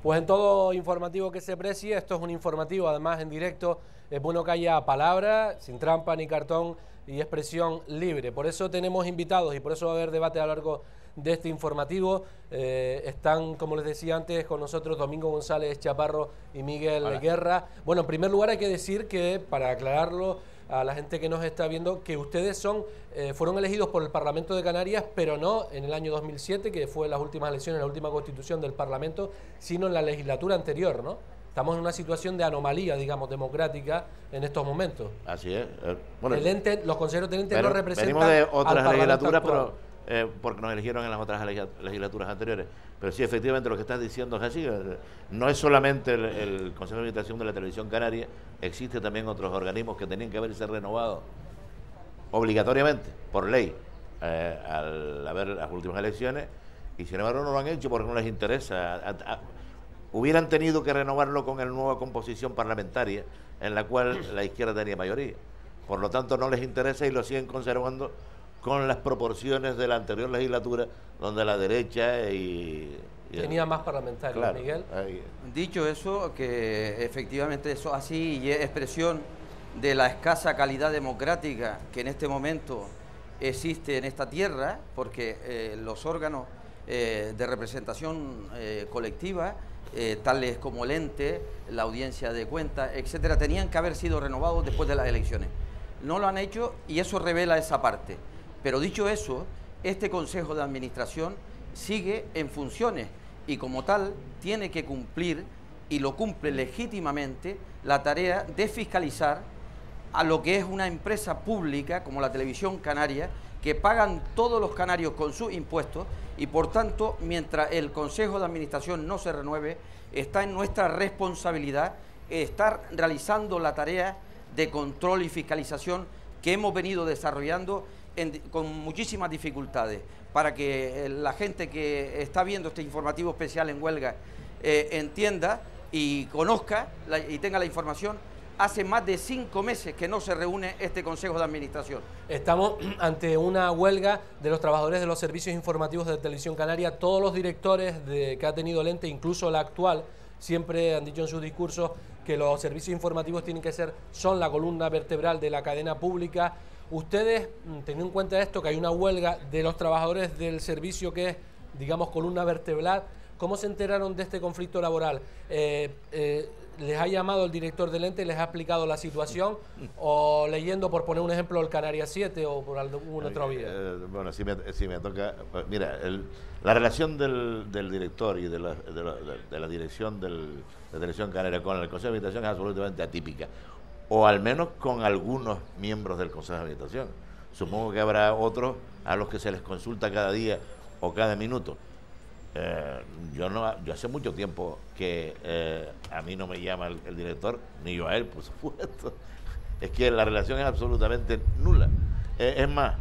Pues en todo informativo que se precie, esto es un informativo además en directo, es bueno que haya palabra, sin trampa ni cartón y expresión libre. Por eso tenemos invitados y por eso va a haber debate a lo largo de este informativo. Están, como les decía antes, con nosotros Domingo González Chaparro y Miguel Guerra. Bueno, en primer lugar hay que decir que, para aclararlo a la gente que nos está viendo, que ustedes fueron elegidos por el Parlamento de Canarias, pero no en el año 2007, que fue las últimas elecciones, la última constitución del Parlamento, sino en la legislatura anterior, ¿no? Estamos en una situación de anomalía, digamos, democrática en estos momentos. Así es. Bueno, el ente, los consejeros del ente no representan venimos de otras legislaturas, actual, pero porque nos eligieron en las otras legislaturas anteriores. Pero sí, efectivamente, lo que estás diciendo es así. No es solamente el Consejo de Administración de la Televisión Canaria, existen también otros organismos que tenían que haberse renovado obligatoriamente, por ley, al haber las últimas elecciones, y sin embargo no lo han hecho porque no les interesa. Hubieran tenido que renovarlo con la nueva composición parlamentaria, en la cual la izquierda tenía mayoría. Por lo tanto, no les interesa y lo siguen conservando con las proporciones de la anterior legislatura, donde la derecha tenía más parlamentarios, claro, Miguel. Dicho eso, que efectivamente eso así y es expresión de la escasa calidad democrática que en este momento existe en esta tierra, porque los órganos de representación colectiva, tales como el ente, la audiencia de cuentas, etcétera, tenían que haber sido renovados después de las elecciones. No lo han hecho y eso revela esa parte. Pero dicho eso, este Consejo de Administración sigue en funciones y como tal tiene que cumplir, y lo cumple legítimamente, la tarea de fiscalizar a lo que es una empresa pública como la Televisión Canaria, que pagan todos los canarios con sus impuestos y por tanto, mientras el Consejo de Administración no se renueve, está en nuestra responsabilidad estar realizando la tarea de control y fiscalización que hemos venido desarrollando con muchísimas dificultades, para que la gente que está viendo este informativo especial en huelga entienda y conozca y tenga la información. Hace más de 5 meses que no se reúne este Consejo de Administración. Estamos ante una huelga de los trabajadores de los servicios informativos de Televisión Canaria. Todos los directores que ha tenido el ente, incluso la actual, siempre han dicho en sus discursos que los servicios informativos son la columna vertebral de la cadena pública. Ustedes, teniendo en cuenta esto, que hay una huelga de los trabajadores del servicio que es, digamos, columna vertebral, ¿cómo se enteraron de este conflicto laboral? ¿Les ha llamado el director del ente, les ha explicado la situación, o leyendo, por poner un ejemplo, el Canarias 7 o por alguna otra vía? Bueno, si me toca... Mira, la relación del director y de la dirección de Televisión Canaria con el Consejo de Administración es absolutamente atípica, o al menos con algunos miembros del Consejo de Administración. Supongo que habrá otros a los que se les consulta cada día o cada minuto. Yo hace mucho tiempo que a mí no me llama el director, ni yo a él, por supuesto. Es que la relación es absolutamente nula. Es más,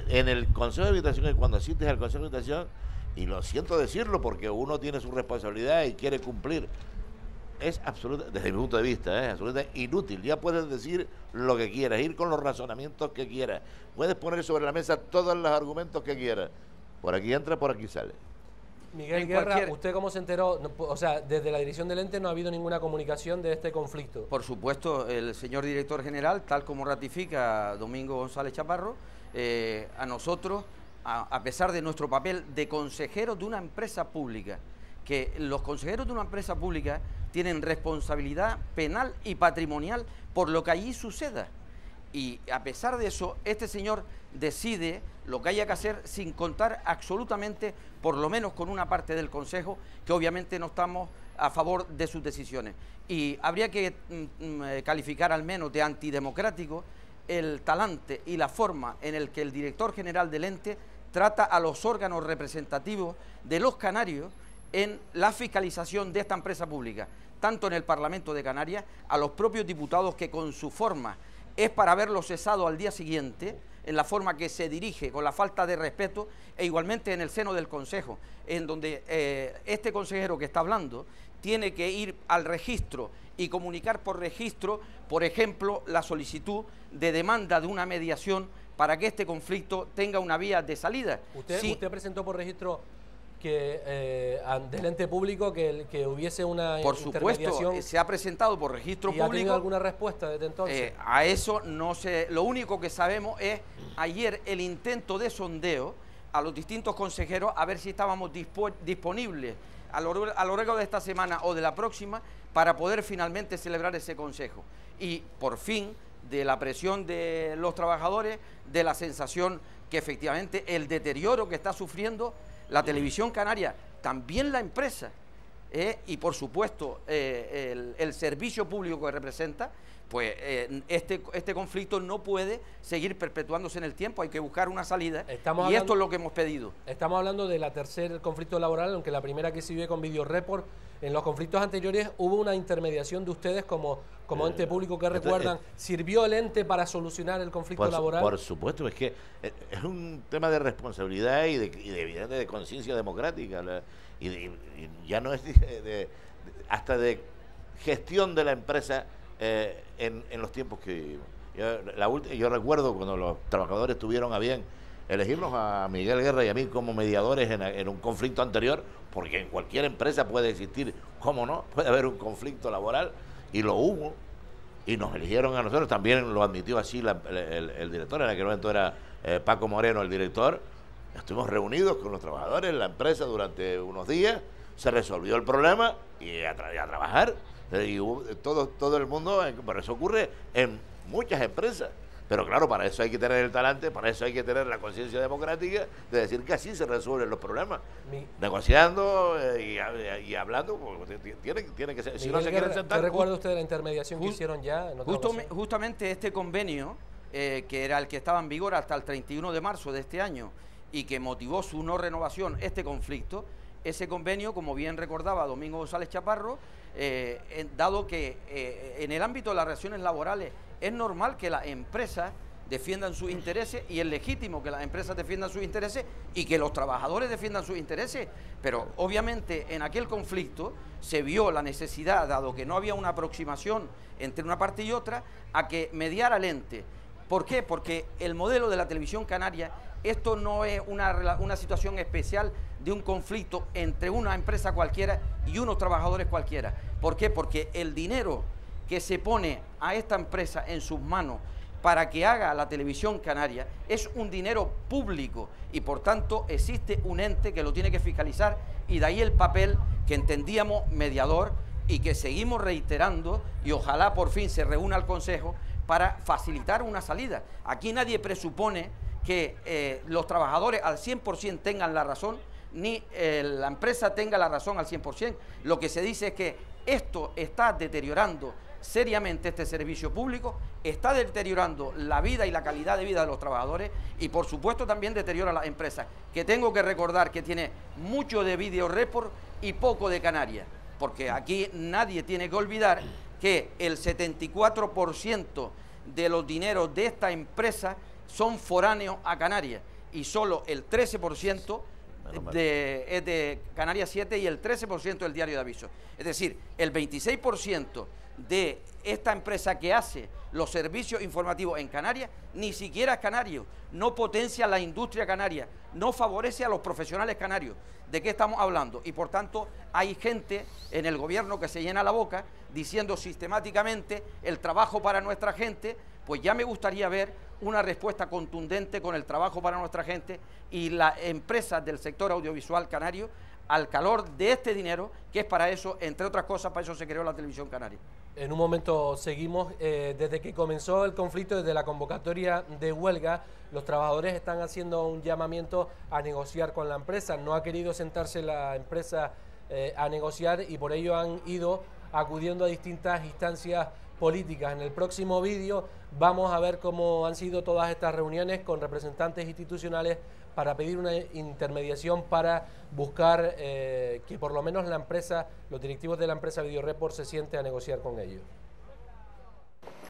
en el Consejo de Administración, y cuando asistes al Consejo de Administración, y lo siento decirlo porque uno tiene su responsabilidad y quiere cumplir, es absoluta, desde mi punto de vista, es absolutamente inútil. Ya puedes decir lo que quieras, ir con los razonamientos que quieras, puedes poner sobre la mesa todos los argumentos que quieras. Por aquí entra, por aquí sale. Miguel Guerra, ¿usted cómo se enteró? O sea, desde la dirección del ente no ha habido ninguna comunicación de este conflicto. Por supuesto, el señor director general, tal como ratifica Domingo González Chaparro, a nosotros, a pesar de nuestro papel de consejeros de una empresa pública, que los consejeros de una empresa pública tienen responsabilidad penal y patrimonial por lo que allí suceda. Y a pesar de eso, este señor decide lo que haya que hacer sin contar absolutamente, por lo menos con una parte del Consejo, que obviamente no estamos a favor de sus decisiones. Y habría que calificar al menos de antidemocrático el talante y la forma en el que el director general del ente trata a los órganos representativos de los canarios en la fiscalización de esta empresa pública, tanto en el Parlamento de Canarias, a los propios diputados que con su forma es para haberlo cesado al día siguiente, en la forma que se dirige, con la falta de respeto, e igualmente en el seno del Consejo, en donde este consejero que está hablando tiene que ir al registro y comunicar por registro, por ejemplo, la solicitud de demanda de una mediación para que este conflicto tenga una vía de salida. ¿Usted presentó por registro del ente público que hubiese una por intermediación. supuesto, se ha presentado por registro público. ¿Ha tenido público alguna respuesta desde entonces? A eso no sé. Lo único que sabemos es ayer el intento de sondeo a los distintos consejeros a ver si estábamos disponibles a lo largo de esta semana o de la próxima para poder finalmente celebrar ese consejo. Y por fin, de la presión de los trabajadores, de la sensación que efectivamente el deterioro que está sufriendo la televisión canaria, también la empresa, y por supuesto el servicio público que representa, pues este conflicto no puede seguir perpetuándose en el tiempo, hay que buscar una salida, y esto es lo que hemos pedido. Estamos hablando de la tercer conflicto laboral, aunque la primera que se vive con Videoreport. En los conflictos anteriores hubo una intermediación de ustedes como ente público que recuerdan. ¿Sirvió el ente para solucionar el conflicto laboral? Por supuesto, es que es un tema de responsabilidad y de conciencia democrática. Y ya no es hasta de gestión de la empresa en los tiempos que vivimos. Yo recuerdo cuando los trabajadores tuvieron a bien elegirnos a Miguel Guerra y a mí como mediadores en un conflicto anterior, porque en cualquier empresa puede existir, ¿cómo no? Puede haber un conflicto laboral, y lo hubo, y nos eligieron a nosotros, también lo admitió así el director, en aquel momento era Paco Moreno el director. Estuvimos reunidos con los trabajadores en la empresa durante unos días, se resolvió el problema y a trabajar. Y todo el mundo, pero eso ocurre en muchas empresas. Pero claro, para eso hay que tener el talante, para eso hay que tener la conciencia democrática de decir que así se resuelven los problemas. Negociando y hablando, tiene que ser. Si no se quieren sentar. ¿Qué recuerda usted de la intermediación que hicieron ya? Justamente este convenio, que era el que estaba en vigor hasta el 31 de marzo de este año y que motivó su no renovación, este conflicto, ese convenio, como bien recordaba Domingo González Chaparro, dado que en el ámbito de las relaciones laborales es normal que las empresas defiendan sus intereses y es legítimo que las empresas defiendan sus intereses y que los trabajadores defiendan sus intereses, pero obviamente en aquel conflicto se vio la necesidad, dado que no había una aproximación entre una parte y otra, a que mediara el ente. ¿Por qué? Porque el modelo de la televisión canaria, esto no es una situación especial de un conflicto entre una empresa cualquiera y unos trabajadores cualquiera. ¿Por qué? Porque el dinero que se pone a esta empresa en sus manos para que haga la televisión canaria es un dinero público y por tanto existe un ente que lo tiene que fiscalizar, y de ahí el papel que entendíamos mediador y que seguimos reiterando, y ojalá por fin se reúna el Consejo para facilitar una salida. Aquí nadie presupone que los trabajadores al 100% tengan la razón, ni la empresa tenga la razón al 100%. Lo que se dice es que esto está deteriorando seriamente este servicio público, está deteriorando la vida y la calidad de vida de los trabajadores y por supuesto también deteriora las empresas, que tengo que recordar que tiene mucho de Videoreport y poco de Canarias, porque aquí nadie tiene que olvidar que el 74% de los dineros de esta empresa son foráneos a Canarias y solo el 13% es de Canarias 7 y el 13% del Diario de Aviso. Es decir, el 26% de esta empresa que hace los servicios informativos en Canarias ni siquiera es canario, no potencia la industria canaria, no favorece a los profesionales canarios. ¿De qué estamos hablando? Y por tanto hay gente en el gobierno que se llena la boca diciendo sistemáticamente el trabajo para nuestra gente. Pues ya me gustaría ver una respuesta contundente con el trabajo para nuestra gente y las empresas del sector audiovisual canario al calor de este dinero, que es para eso, entre otras cosas, para eso se creó la televisión canaria. En un momento seguimos. Desde que comenzó el conflicto, desde la convocatoria de huelga, los trabajadores están haciendo un llamamiento a negociar con la empresa. No ha querido sentarse la empresa a negociar y por ello han ido acudiendo a distintas instancias políticas. En el próximo vídeo vamos a ver cómo han sido todas estas reuniones con representantes institucionales para pedir una intermediación para buscar que por lo menos la empresa, los directivos de la empresa Videoreport se sienten a negociar con ellos.